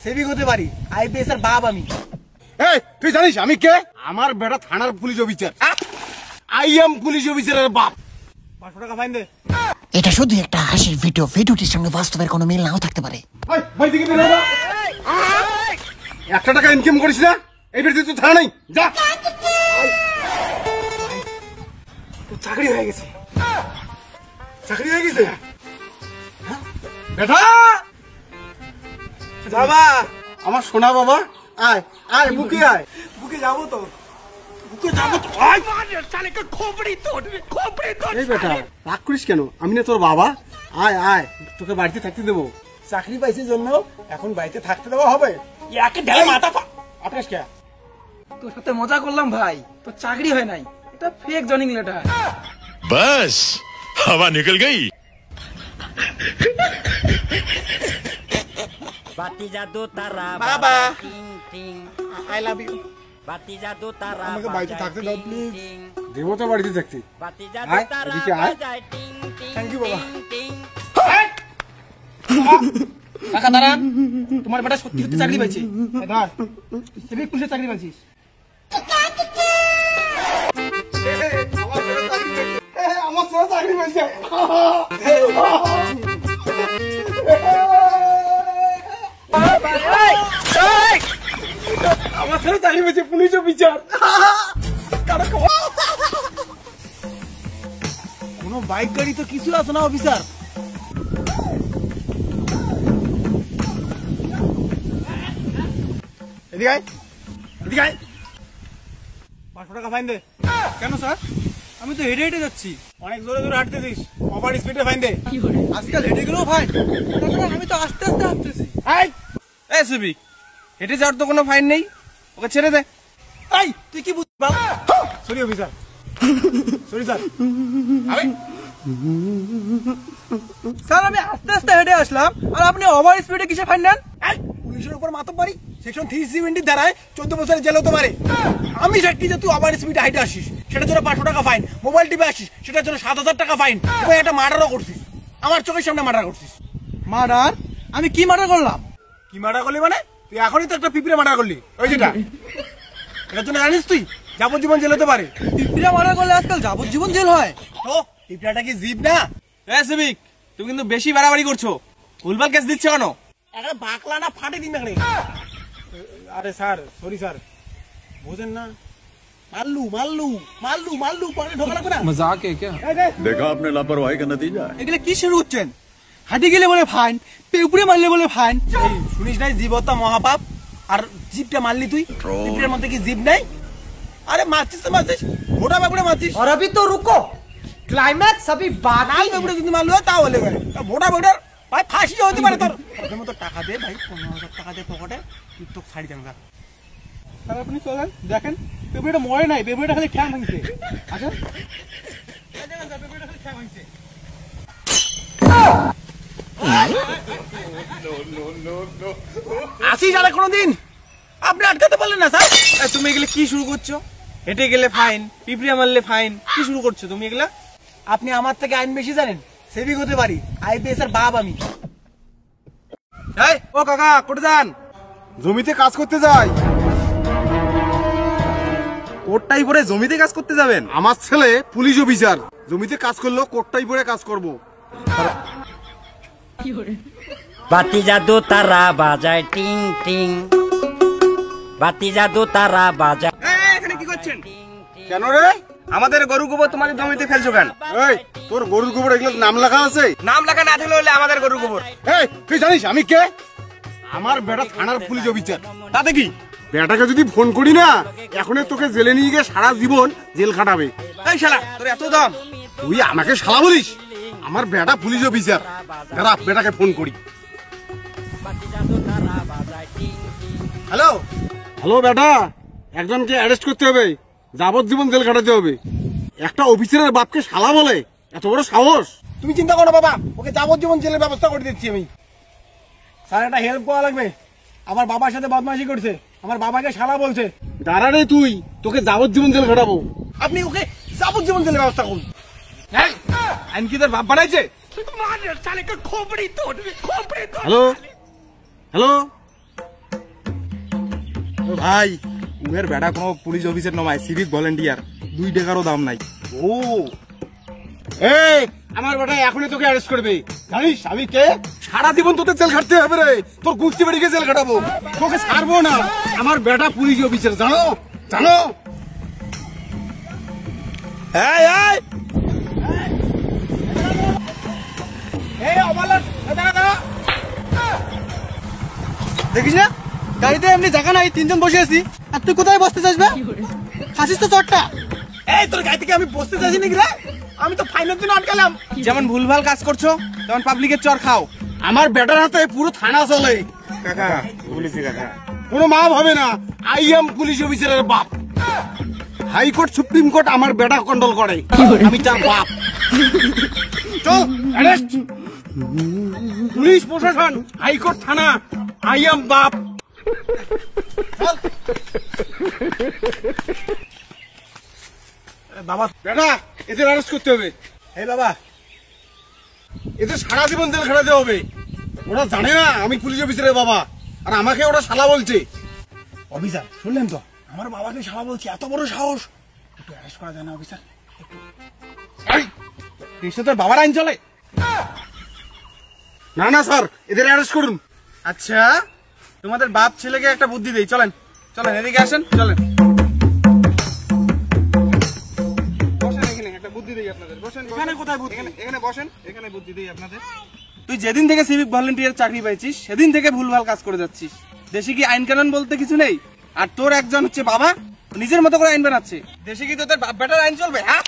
Civic হতে পারি, IPS এর বাপ আমি। এই তুই জানিস আমি কে? আমার বেটা থানার police officer. I am police অফিসারের বাপ। 500 টাকা ফাইন দে। এটা শুধু একটা হাসির ভিডিও, ভিডিওটির সঙ্গে বাস্তবের কোনো মিল নাও থাকতে পারে। ভাই দিকে বের হও। 1 টাকা ইনকাম করিস না, এই বের তুই থানা নাই যা। তোর চাকরি হয়ে গেছে, চাকরি হয়ে গেছে বেটা। বাবা, আমার সোনা বাবা, আয় আয় বুকে আয়। বুকে যাবো তো, বুকে যাবো তো। আয় এই বেটা রাগ করিস কেন? আমি না তোর বাবা। আয় আয়, তোকে বাড়িতে থাকতে দেবো। চাকরি পাইছি জন্য এখন বাড়িতে থাকতে দেওয়া হবে? একে ঢেলে মাথা আকাশ কে? তোর সাথে মজা করলাম ভাই, তোর চাকরি হয় নাই, এটা ফেক জয়নিং লেটার। बस हवा निकल गई। বাতি জাদু তারা বাবা, টিং টিং, আই লাভ ইউ। বাতি জাদু তারা আমাকে বাড়িতে বাজায় থাকতে দাও টিং প্লিজ। টিং, দেবো তো বাড়িতে থাকতে। বাতি জাদু আয়, তারা এদিকে আয়। বাজায় টিং টিং। Thank you, বাবা। টিং টিং। কাকা দাঁড়ান, তোমার বেটা সত্যি সত্যি চাকরি পাইছে। ধর, সিভিক পুলিশের চাকরি পাইছিস। আমার সোনা চাকরি পেয়েছে। আমার ছেলে চাকরি পেয়েছে পুলিশ অফিসার। কোনো বাইক গাড়ি তো কিছু আছে না অফিসার? এদিকে আয়, এদিকে আয়। 500 টাকা ফাইন দে। কেন স্যার? আমি তো হেঁটে হেঁটে যাচ্ছি। অনেক জোরে জোরে হাঁটতেছিস, ওভার স্পিডে ফাইন দে। আজকাল হেঁটে গেলেও ফাইন, আমি তো আস্তে আস্তে হাঁটতেছি। এই সিভিক, হেঁটে যাওয়ার তো কোনো ফাইন নেই, ওকে ছেড়ে দে। এই তুই কি বুঝবি? Sorry officer, sorry sir. Sir আমি আস্তে আস্তে হেঁটে আসলাম আর আপনি ওভার স্পিডে কিসে ফাইন নেন? পুলিশের উপর মাতব্বরি, সেকশন 370 ধারায় 14 বছরের জেল হতে পারে। আমি সাক্ষী যে তুই ওভার স্পিডে হাইটে আসিস, সেটার জন্য 500 টাকা ফাইন। মোবাইল টিপে আসিস, সেটার জন্য 7000 টাকা ফাইন। এবং একটা মার্ডারও করছিস, আমার চোখের সামনে মার্ডার করছিস। মার্ডার? আমি কি মার্ডার করলাম? কি মার্ডার করলি মানে? তুই এখনই তো একটা পিঁপড়ে মার্ডার করলি, ওই যেটা। এটার জন্য জানিস তুই যাবজ্জীবন জেল হতে পারে। পিঁপড়া মার্ডার করলে আজকাল যাবজ্জীবন জেল হয়। তো পিঁপড়াটা কি জীব না? এ সিভিক, তুমি কিন্তু বেশি বাড়াবাড়ি করছো। ভুলভাল কেস দিচ্ছ কেন? একটা বাকলা না ফাটে দিন এখানে। আরে স্যার, সরি স্যার, বুঝেন না। মাল্লু মাল্লু মাল্লু মাল্লু পরে ঢোকা লাগবে না। মজাক है क्या? देखा आपने लापरवाही का नतीजा है। এগুলো কি শুরু করছেন? হাঁটে গেলে বলে ফাইন, পেপড়ে মারলে বলে ফাইন। শুনিস নাই জীব হত্যা মহাপাপ, আর জীবটা মারলি তুই? পিঁপড়ের মধ্যে কি জীব নাই? আরে মারছিস তো মারছিস, মোটা বাবুড়ে মারছিস। और अभी तो रुको, क्लाइमैक्स अभी बाकी है। বাবুড়ে যদি মারলো তাহলে মোটা বাবুড়ার ভাই ফাঁসি হতে পারে তোর। প্রথমে তো টাকা দে ভাই, 15,000 টাকা দে পকেটে, তুই তো ছাড়ি দেন। স্যার আপনি চলেন, দেখেন পেপড়েটা মরে নাই, পেপড়েটা খালি ঠ্যাং ভাঙছে। আচ্ছা আসিস আর কোনোদিন আপনি আটকাতে পারলেন না স্যার। তুমি এগুলো কি শুরু করছো? হেঁটে গেলে ফাইন, পিঁপড়ে মারলে ফাইন, কি শুরু করছো তুমি এগুলা? আপনি আমার থেকে আইন বেশি জানেন, সেভিক হতে পারি, আইপিএস এর বাপ আমি। এই ও কাকা, কোটে যান? জমিতে কাজ করতে যাই। কোটটাই পরে জমিতে কাজ করতে যাবেন? আমার ছেলে পুলিশ অফিসার, জমিতে কাজ করলেও কোটটাই পরে কাজ করব। বাতি জাদু তারা বাজায় টিং টিং, বাতি জাদু তারা বাজায়। এখানে কি করছেন? কেন রে? আমাদের গরু গোবর তোমাদের জমিতে ফেলছো কেন? এই তোর গরুর গোবর এগুলো নাম লেখা আছে? নাম লেখা না থাকলে হলে আমাদের গরু গোবর। এই তুই জানিস আমি কে? আমার বেটা থানার পুলিশ অফিসার। তাতে কি? বেটাকে যদি ফোন করি না, এখনই তোকে জেলে নিয়ে গিয়ে সারা জীবন জেল খাটাবে। এই শালা, তোর এত দাম? তুই আমাকে শালা বলিস? আমার বেটা পুলিশ অফিসার। দাঁড়া বেটাকে ফোন করি। হ্যালো হ্যালো বেটা, একজনকে অ্যারেস্ট করতে হবে, যাবজ্জীবন জেল খাটাতে হবে। একটা অফিসারের বাপকে শালা বলে, এত বড় সাহস? তুমি চিন্তা করো বাবা, ওকে যাবজ্জীবন জেলের ব্যবস্থা করে দিচ্ছি আমি। স্যার একটা হেল্প করা লাগবে, আমার বাবার সাথে বদমাশি করছে, আমার বাবাকে শালা বলছে। দাঁড়া রে তুই, তোকে যাবজ্জীবন জেল খাটাবো। আপনি ওকে যাবজ্জীবন জেলের ব্যবস্থা করুন। আইন কি তোর বাপ বানাইছে? হ্যালো হ্যালো ভাই উহের বেটা কোনো পুলিশ অফিসের নয়, সিভিক ভলেন্টিয়ার, 2 টাকারও দাম নাই। ও এই আমার বেটা এখনই তোকে অ্যারেস্ট করবে, জানিস আমি কে? সারা জীবন তোকে জেল খাটতে হবে রে, তোর গুষ্টি বেড়িকে জেল খাটাবো, তোকে ছাড়বো না। আমার বেটা পুলিশ অফিসার, জানো জানো? এই এই এই অমালার দাঁড়া দাঁড়া, দেখিস না গাড়িতে এমনি জায়গা নাই, 3 জন বসে আছি, আর তুই কোথায় বসতে চাস বে? খাসিস তো চটটা। এই তোর গাড়ি থেকে আমি বসতে চাইছি নাকি রে? আমি তো ফাইনের জন্য আটকালাম। যেমন ভুলভাল কাজ করছো তেমন পাবলিকের চর খাও। আমার বেটার হাতে পুরো থানা চলে। কাকা পুলিশি কাকা, কোনো মাপ হবে না, আই এম পুলিশ অফিসারের বাপ। হাইকোর্ট সুপ্রিম কোর্ট আমার বেটা কন্ট্রোল করে, আমি তার বাপ। চল অ্যারেস্ট। পুলিশ প্রশাসন, হাইকোর্ট, থানা, আই এম বাপ। চল। বাবা বেটা এদের অ্যারেস্ট করতে হবে। এই বাবা এদের সারা জীবন জেল খাটাতে হবে। ওরা জানে না আমি পুলিশ অফিসারের বাবা, আর আমাকে ওরা শালা বলছে। অফিসার শুনলেন তো, আমার বাবাকে শালা বলছে, এত বড় সাহস। একটু অ্যারেস্ট করা যায় না অফিসার? দেশে তোর বাবার আইন চলে না? না স্যার, এদের অ্যারেস্ট করুন। আচ্ছা তোমাদের বাপ ছেলেকে একটা বুদ্ধি দেই, চলেন চলেন এদিকে আসেন, চলেন বসেন এখানে, একটা বুদ্ধি দেই আপনাদের। বসেন এখানে কোথায় বুদ্ধি? এখানে বসেন, এখানে বুদ্ধি দেই আপনাদের। তুই যেদিন থেকে সিভিক ভলেন্টিয়ার চাকরি পাইছিস সেদিন থেকে ভুলভাল কাজ করে যাচ্ছিস। দেশে কি আইন কানুন বলতে কিছু নেই? আর তোর একজন হচ্ছে বাবা, নিজের মতো করে আইন বানাচ্ছে। দেশে কি তোদের বাপ বেটার আইন চলবে? হ্যাঁ